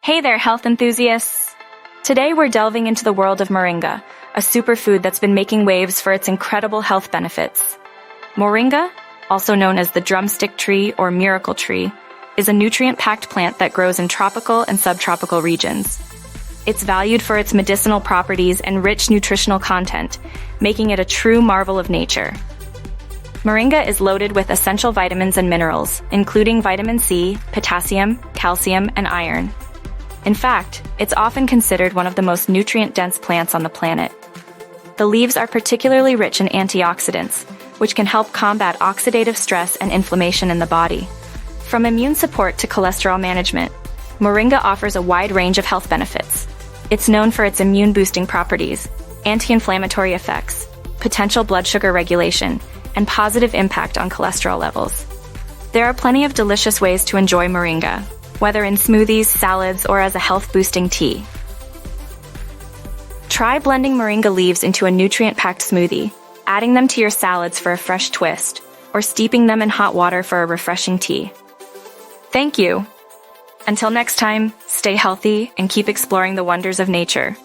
Hey there, health enthusiasts! Today we're delving into the world of moringa, a superfood that's been making waves for its incredible health benefits. Moringa, also known as the drumstick tree or miracle tree, is a nutrient-packed plant that grows in tropical and subtropical regions. It's valued for its medicinal properties and rich nutritional content, making it a true marvel of nature. Moringa is loaded with essential vitamins and minerals, including vitamin C, potassium, calcium, and iron. In fact, it's often considered one of the most nutrient-dense plants on the planet. The leaves are particularly rich in antioxidants, which can help combat oxidative stress and inflammation in the body. From immune support to cholesterol management, moringa offers a wide range of health benefits. It's known for its immune-boosting properties, anti-inflammatory effects, potential blood sugar regulation, and positive impact on cholesterol levels. There are plenty of delicious ways to enjoy moringa, whether in smoothies, salads, or as a health-boosting tea. Try blending moringa leaves into a nutrient-packed smoothie, adding them to your salads for a fresh twist, or steeping them in hot water for a refreshing tea. Thank you! Until next time, stay healthy and keep exploring the wonders of nature.